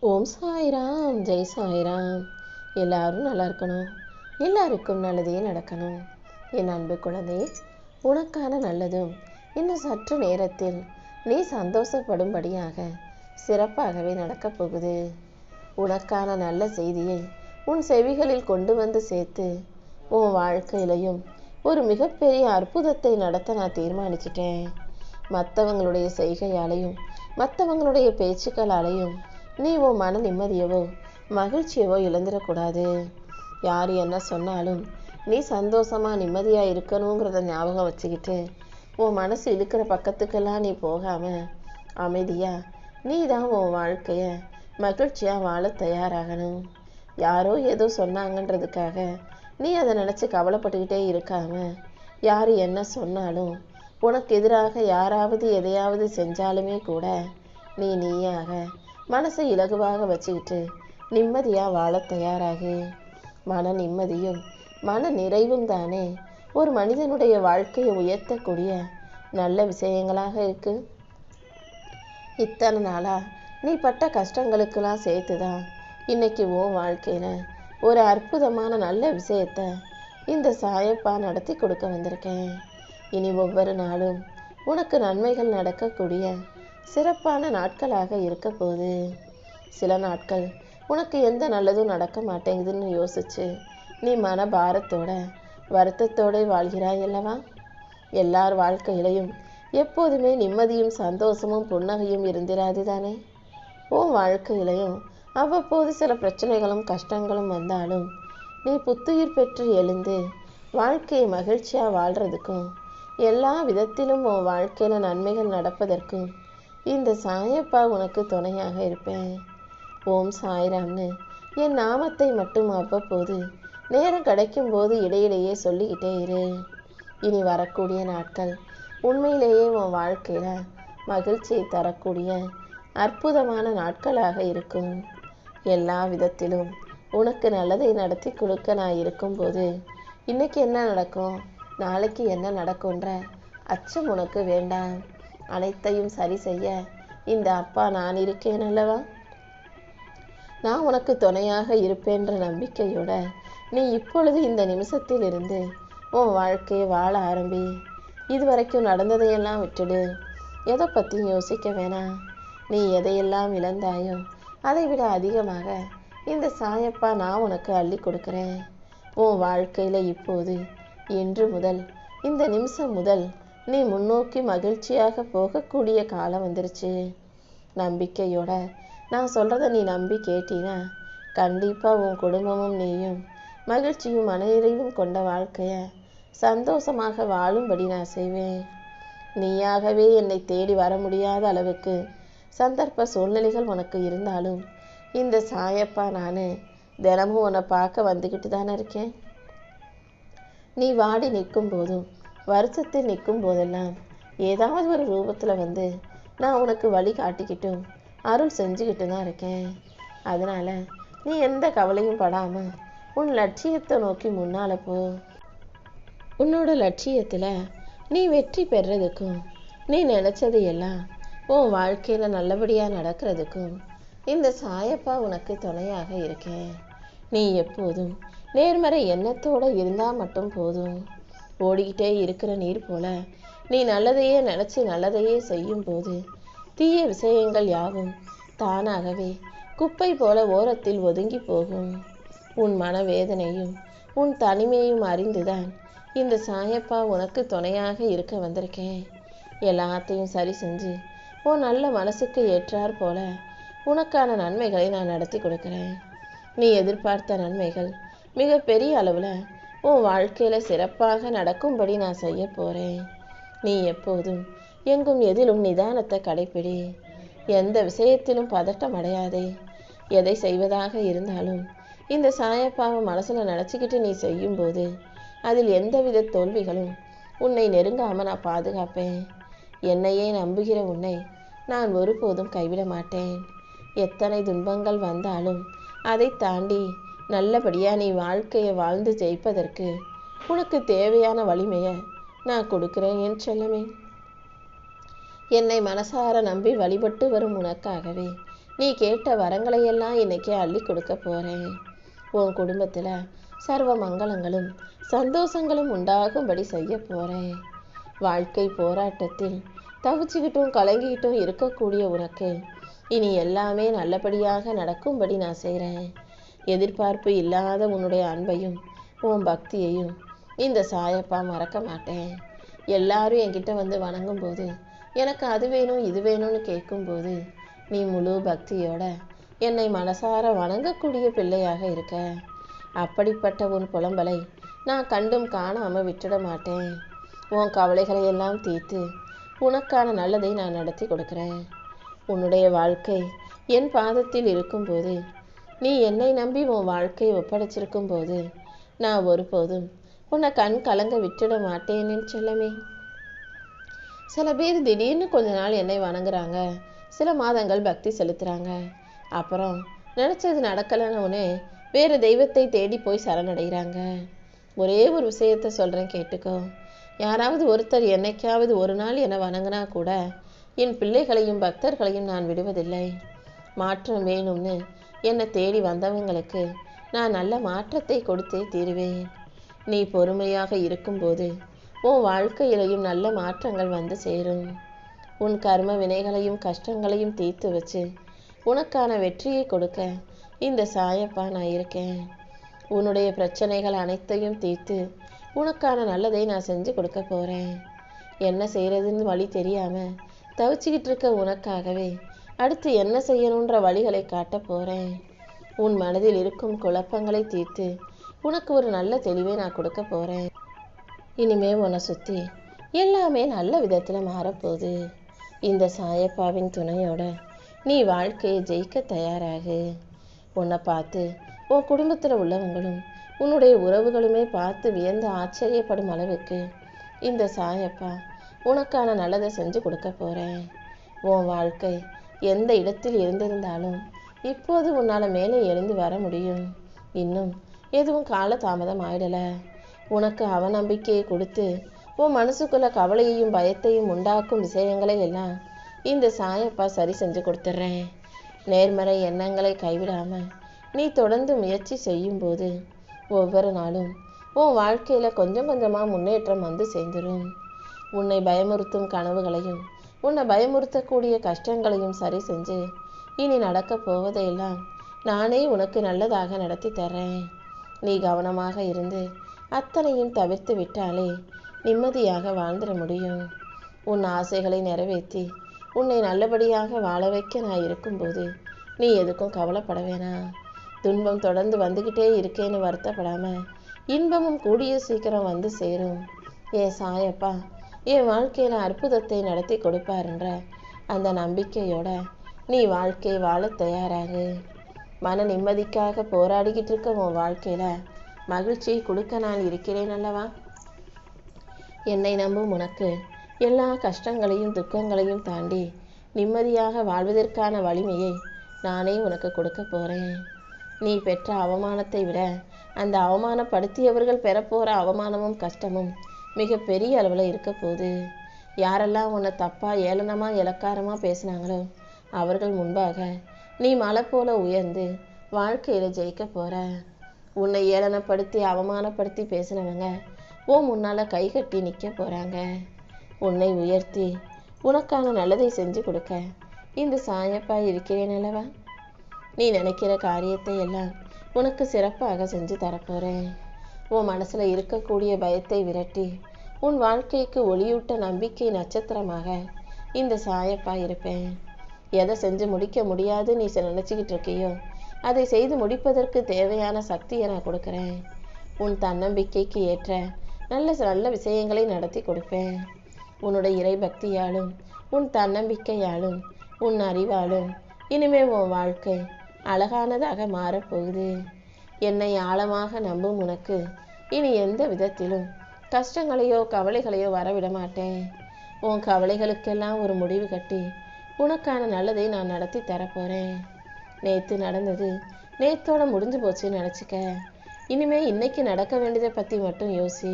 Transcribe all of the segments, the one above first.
ஓம் சாய்ராம், ஜெய் சாய்ராம். எல்லாரும் நல்லா இருக்கணும், எல்லாருக்கும் நல்லதே நடக்கணும். என் அன்பு குழந்தை, உனக்கான நல்லதும் இன்னும் சற்று நேரத்தில் நீ சந்தோஷப்படும்படியாக சிறப்பாகவே நடக்கப் போகுது. உனக்கான நல்ல செய்தியை உன் செவிகளில் கொண்டு வந்து சேர்த்து உன் வாழ்க்கையிலையும் ஒரு மிகப்பெரிய அற்புதத்தை நடத்த நான் தீர்மானிச்சிட்டேன். மற்றவங்களுடைய செய்கையாலையும் மற்றவங்களுடைய பேச்சுக்களாலையும் நீ உன் மன நிம்மதியவோ மகிழ்ச்சியவோ இழந்துடக்கூடாது. யார் என்ன சொன்னாலும் நீ சந்தோஷமாக நிம்மதியாக இருக்கணுங்கிறத ஞாபகம் வச்சுக்கிட்டு உன் மனசு இழுக்கிற பக்கத்துக்கெல்லாம் நீ போகாமல் அமைதியாக நீ தான் உன் வாழ்க்கையை மகிழ்ச்சியாக வாழ தயாராகணும். யாரோ ஏதோ சொன்னாங்கன்றதுக்காக நீ அதை நினச்சி கவலைப்பட்டுக்கிட்டே இருக்காம, யார் என்ன சொன்னாலும் உனக்கு எதிராக யாராவது எதையாவது செஞ்சாலுமே கூட நீயாக மனசை இலகுவாக வச்சுக்கிட்டு நிம்மதியாக வாழ தயாராகு. மன நிம்மதியும் மன நிறைவும் தானே ஒரு மனிதனுடைய வாழ்க்கையை உயர்த்தக்கூடிய நல்ல விஷயங்களாக இருக்கு. இத்தனை நாளா நீ பட்ட கஷ்டங்களுக்கெல்லாம் சேர்த்துதான் இன்னைக்கு உன் வாழ்க்கையில ஒரு அற்புதமான நல்ல விஷயத்த இந்த சாயப்பா நடத்தி கொடுக்க வந்திருக்கேன். இனி ஒவ்வொரு நாளும் உனக்கு நன்மைகள் நடக்கக்கூடிய சிறப்பான நாட்களாக இருக்க போகுது. சில நாட்கள் உனக்கு எந்த நல்லதும் நடக்க மாட்டேங்குதுன்னு யோசிச்சு நீ மனபாரத்தோட வருத்தத்தோட வாழ்கிறாய் அல்லவா? எல்லார் வாழ்க்கையிலையும் எப்போதுமே நிம்மதியும் சந்தோஷமும் புன்னகையும் இருந்திராது தானே? உன் வாழ்க்கையிலையும் அவ்வப்போது சில பிரச்சனைகளும் கஷ்டங்களும் வந்தாலும் நீ புத்துயிர் பெற்று எழுந்து வாழ்க்கையை மகிழ்ச்சியாக வாழ்கிறதுக்கும் எல்லா விதத்திலும் உன் வாழ்க்கையில் நன்மைகள் நடப்பதற்கும் இந்த சாயப்பா உனக்கு துணையாக இருப்பேன். ஓம் சாய்ராம்னு என் நாமத்தை மட்டும் அவ்வப்போது நேரம் கிடைக்கும் போது இடையிடையே சொல்லிக்கிட்டே இரு. இனி வரக்கூடிய நாட்கள் உண்மையிலேயே உன் வாழ்க்கையில் மகிழ்ச்சியை தரக்கூடிய அற்புதமான நாட்களாக இருக்கும். எல்லா விதத்திலும் உனக்கு நல்லதை நடத்தி கொடுக்க நான் இருக்கும்போது இன்னைக்கு என்ன நடக்கும், நாளைக்கு என்ன நடக்கும்ன்ற அச்சம் உனக்கு வேண்டாம். அனைத்தையும் சரி செய்ய இந்த அப்பா நான் இருக்கேன் அல்லவா? நான் உனக்கு துணையாக இருப்பேன்ற நம்பிக்கையோட நீ இப்பொழுது இந்த நிமிஷத்தில் இருந்து உன் வாழ்க்கையை வாழ ஆரம்பி. இதுவரைக்கும் நடந்ததையெல்லாம் விட்டுடு, எதை பற்றியும் யோசிக்க வேணாம். நீ எதையெல்லாம் இழந்தாயோ அதை விட அதிகமாக இந்த சாயப்பா நான் உனக்கு அள்ளி கொடுக்குறேன். உன் வாழ்க்கையில் இப்போது இன்று முதல் இந்த நிமிஷம் முதல் நீ முன்னோக்கி மகிழ்ச்சியாக போகக்கூடிய காலம் வந்துருச்சு. நம்பிக்கையோட நான் சொல்கிறத நீ நம்பி கேட்டினா கண்டிப்பாக உன் குடும்பமும் நீயும் மகிழ்ச்சியும் மனநிறைவும் கொண்ட வாழ்க்கையை சந்தோஷமாக வாழும்படி நான் செய்வேன். நீயாகவே என்னை தேடி வர முடியாத அளவுக்கு சந்தர்ப்ப சூழ்நிலைகள் உனக்கு இருந்தாலும் இந்த சாயப்பா நான் தினமும் உன்னை பார்க்க வந்துக்கிட்டு தானே இருக்கேன். நீ வாடி நிற்கும் போதும் வருஷத்தில் நிற்கும் போதெல்லாம் ஏதாவது ஒரு ரூபத்தில் வந்து நான் உனக்கு வழி காட்டிக்கிட்டும் அருள் செஞ்சுக்கிட்டு தான் இருக்கேன். அதனால் நீ எந்த கவலையும் படாமல் உன் லட்சியத்தை நோக்கி முன்னால் போ. உன்னோட லட்சியத்தில் நீ வெற்றி பெறுறதுக்கும் நீ நினச்சது எல்லாம் உன் வாழ்க்கையில் நல்லபடியாக நடக்கிறதுக்கும் இந்த சாயப்பா உனக்கு துணையாக இருக்கேன். நீ எப்போதும் நேர்மறை எண்ணத்தோடு இருந்தால் மட்டும் போதும். ஓடிக்கிட்டே இருக்கிற நீர் போல நீ நல்லதையே நினச்சி நல்லதையே செய்யும் போது தீய விஷயங்கள் யாவும் தானாகவே குப்பை போல ஓரத்தில் ஒதுங்கி போகும். உன் மனவேதனையும் உன் தனிமையும் அறிந்துதான் இந்த சாயப்பா உனக்கு துணையாக இருக்க வந்திருக்கேன். எல்லாத்தையும் சரி செஞ்சு உன் நல்ல மனசுக்கு ஏற்றார் போல உனக்கான நன்மைகளை நான் நடத்தி கொடுக்குறேன். நீ எதிர்பார்த்த நன்மைகள் மிக பெரிய அளவில் உன் வாழ்க்கையில் சிறப்பாக நடக்கும்படி நான் செய்ய போகிறேன். நீ எப்போதும் எங்கும் எதிலும் நிதானத்தை கடைப்பிடி. எந்த விஷயத்திலும் பதட்டம் அடையாதே. எதை செய்வதாக இருந்தாலும் இந்த சாயப்பாவை மனசில் நினச்சிக்கிட்டு நீ செய்யும்போது அதில் எந்தவித தோல்விகளும் உன்னை நெருங்காமல் நான் பாதுகாப்பேன். என்னையே நம்புகிற உன்னை நான் ஒருபோதும் கைவிட மாட்டேன். எத்தனை துன்பங்கள் வந்தாலும் அதை தாண்டி நல்லபடியாக நீ வாழ்க்கையை வாழ்ந்து ஜெயிப்பதற்கு உனக்கு தேவையான வலிமையை நான் கொடுக்குறேன் என் செல்லமே. என்னை மனசார நம்பி வழிபட்டு வரும் உனக்காகவே நீ கேட்ட வரங்களையெல்லாம் இன்னைக்கு அள்ளி கொடுக்க போறேன். உன் குடும்பத்துல சர்வ மங்களங்களும் சந்தோஷங்களும் உண்டாகும்படி செய்ய போறேன். வாழ்க்கை போராட்டத்தில் தவிச்சுக்கிட்டும் கலங்கிக்கிட்டும் இருக்கக்கூடிய உனக்கு இனி எல்லாமே நல்லபடியாக நடக்கும்படி நான் செய்கிறேன். எதிர்பார்ப்பு இல்லாத உன்னுடைய அன்பையும் உன் பக்தியையும் இந்த சாயப்பா மறக்க மாட்டேன். எல்லாரும் என்கிட்ட வந்து வணங்கும் போது எனக்கு அது வேணும் இது வேணும்னு கேட்கும்போது நீ முழு பக்தியோட என்னை மனசார வணங்கக்கூடிய பிள்ளையாக இருக்க. அப்படிப்பட்ட உன் புலம்பலை நான் கண்டும் காணாமல் விட்டுட மாட்டேன். உன் கவலைகளை எல்லாம் தீர்த்து உனக்கான நல்லதை நான் நடத்தி கொடுக்குறேன். உன்னுடைய வாழ்க்கை என் பாதத்தில் இருக்கும்போது, நீ என்னை நம்பி உன் வாழ்க்கையை ஒப்படைச்சிருக்கும் போது நான் ஒருபோதும் உன்னை கண் கலங்க விட்டுட மாட்டேன்னு செல்லமே. சில பேர் திடீர்னு கொஞ்ச நாள் என்னை வணங்குறாங்க, சில மாதங்கள் பக்தி செலுத்துறாங்க, அப்புறம் நினைச்சது நடக்கலன்னு வேறு தெய்வத்தை தேடி போய் சரணடைகிறாங்க. ஒரே ஒரு விஷயத்த சொல்றேன், கேட்டுக்கோ. யாராவது ஒருத்தர் என்னைக்காவது ஒரு நாள் என்னை வணங்கினா கூட என் பிள்ளைகளையும் பக்தர்களையும் நான் விடுவதில்லை. மாற்றம் வேணும்னு என்னை தேடி வந்தவங்களுக்கு நான் நல்ல மாற்றத்தை கொடுத்தே தீருவேன். நீ பொறுமையாக இருக்கும்போது உன் வாழ்க்கையிலையும் நல்ல மாற்றங்கள் வந்து சேரும். உன் கர்ம வினைகளையும் கஷ்டங்களையும் தீர்த்து வச்சு உனக்கான வெற்றியை கொடுக்க இந்த சாயப்பா நான் இருக்கேன். உன்னுடைய பிரச்சனைகள் அனைத்தையும் தீர்த்து உனக்கான நல்லதை நான் செஞ்சு கொடுக்க போறேன். என்ன செய்யறதுன்னு வழி தெரியாம தவிச்சுக்கிட்டு இருக்க உனக்காகவே அடுத்து என்ன செய்யணுன்ற வழிகளை காட்ட போறேன். உன் மனதில் இருக்கும் குழப்பங்களை தீர்த்து உனக்கு ஒரு நல்ல தெளிவை நான் கொடுக்க போறேன். இனிமே உன்னை சுத்தி எல்லாமே நல்ல விதத்துல மாறப்போகுது. இந்த சாயப்பாவின் துணையோட நீ வாழ்க்கையை ஜெயிக்க தயாராகு. உன்னை பார்த்து உன் குடும்பத்துல உள்ளவங்களும் உன்னுடைய உறவுகளுமே பார்த்து வியந்து ஆச்சரியப்படும் அளவுக்கு இந்த சாயப்பா உனக்கான நல்லதை செஞ்சு கொடுக்க போறேன். உன் வாழ்க்கை எந்த இடத்தில் இருந்திருந்தாலும் இப்போது உன்னால் மேலே எழுந்து வர முடியும். இன்னும் எதுவும் கால தாமதம் ஆயிடல. உனக்கு அவநம்பிக்கையை கொடுத்து உன் மனசுக்குள்ள கவலையையும் பயத்தையும் உண்டாக்கும் விஷயங்களை எல்லாம் இந்த சாயப்பா சரி செஞ்சு கொடுத்துட்றேன். நேர்மறை எண்ணங்களை கைவிடாம நீ தொடர்ந்து முயற்சி செய்யும்போது ஒவ்வொரு நாளும் உன் வாழ்க்கையில கொஞ்சம் கொஞ்சமா முன்னேற்றம் வந்து சேர்ந்துடும். உன்னை பயமுறுத்தும் கனவுகளையும் உன்னை பயமுறுத்தக்கூடிய கஷ்டங்களையும் சரி செஞ்சு இனி நடக்க போவதையெல்லாம் நானே உனக்கு நல்லதாக நடத்தி தர்றேன். நீ கவனமாக இருந்து அத்தனையும் தவிர்த்து விட்டாலே நிம்மதியாக வாழ்ந்துட முடியும். உன் ஆசைகளை நிறைவேற்றி உன்னை நல்லபடியாக வாழ வைக்க நான் இருக்கும்போது நீ எதுக்கும் கவலைப்பட வேணாம். துன்பம் தொடர்ந்து வந்துக்கிட்டே இருக்கேன்னு வருத்தப்படாம இன்பமும் கூடிய சீக்கிரம் வந்து சேரும். என் சாயப்பா என் வாழ்க்கையில அற்புதத்தை நடத்தி கொடுப்பாருன்ற அந்த நம்பிக்கையோட நீ வாழ்க்கையை வாழ தயாராகு. மன நிம்மதிக்காக போராடிக்கிட்டு இருக்க உன் வாழ்க்கையில மகிழ்ச்சியை கொடுக்க நான் இருக்கிறேன் அல்லவா. என்னை நம்பும் உனக்கு எல்லா கஷ்டங்களையும் துக்கங்களையும் தாண்டி நிம்மதியாக வாழ்வதற்கான வலிமையை நானே உனக்கு கொடுக்க போறேன். நீ பெற்ற அவமானத்தை விட அந்த அவமானப்படுத்தியவர்கள் பெறப்போற அவமானமும் கஷ்டமும் மிக பெரிய அளவில் இருக்க போகுது. யாரெல்லாம் உன்னை தப்பா ஏளனமா இலக்காரமா பேசினாங்களோ அவர்கள் முன்பாக நீ மலை போல உயர்ந்து வாழ்க்கையில ஜெயிக்க போற. உன்னை ஏளனப்படுத்தி அவமானப்படுத்தி பேசினவங்க உன் முன்னால கை கட்டி நிற்க போறாங்க. உன்னை உயர்த்தி உனக்கான நல்லதை செஞ்சு கொடுக்க இந்த சாயப்பா இருக்கிறேன் அல்லவா. நீ நினைக்கிற காரியத்தை எல்லாம் உனக்கு சிறப்பாக செஞ்சு தரப்போறேன். உன் மனசுல இருக்கக்கூடிய பயத்தை விரட்டி உன் வாழ்க்கைக்கு ஒளியூட்ட நம்பிக்கை நட்சத்திரமாக இந்த சாயப்பா இருப்பேன். எதை செஞ்சு முடிக்க முடியாது நீ நினைச்சுக்கிட்டு இருக்கியோ அதை செய்து முடிப்பதற்கு தேவையான சக்தியை நான் கொடுக்குறேன். உன் தன்னம்பிக்கைக்கு ஏற்ற நல்ல நல்ல விஷயங்களை நடத்தி கொடுப்பேன். உன்னுடைய இறை பக்தியாலும் உன் தன்னம்பிக்கையாலும் உன் அறிவாலும் இனிமே உன் வாழ்க்கை அழகானதாக மாறப்போகுது. என்னை ஆழமாக நம்பும் உனக்கு இனி எந்த விதத்திலும் கஷ்டங்களையோ கவலைகளையோ வரவிட மாட்டேன். உன் கவலைகளுக்கெல்லாம் ஒரு முடிவு கட்டி உனக்கான நல்லதை நான் நடத்தி தரப்போறேன். நேற்று நடந்தது நேத்தோட முடிஞ்சு போச்சுன்னு நினச்சிக்க. இனிமே இன்னைக்கு நடக்க வேண்டியதை பற்றி மட்டும் யோசி.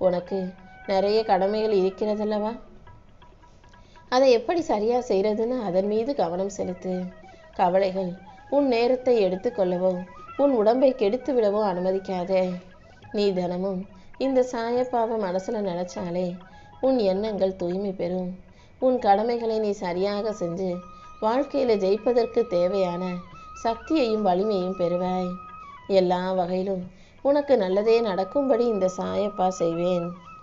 உனக்கு நிறைய கடமைகள் இருக்கிறதல்லவா, அதை எப்படி சரியாக செய்கிறதுன்னு அதன் மீது கவனம் செலுத்து. கவலைகள் உன் நேரத்தை எடுத்துக்கொள்ளவோ உன் உடம்பை கெடுத்து விடவோ அனுமதிக்காதே. நீ தினமும் இந்த சாயப்பாவை மனசுல நினைச்சாலே உன் எண்ணங்கள் தூய்மை பெறும். உன் கடமைகளை நீ சரியாக செஞ்சு வாழ்க்கையில ஜெயிப்பதற்கு தேவையான சக்தியையும் வலிமையும் பெறுவாய். எல்லா வகையிலும் உனக்கு நல்லதே நடக்கும்படி இந்த சாயப்பா செய்வேன்.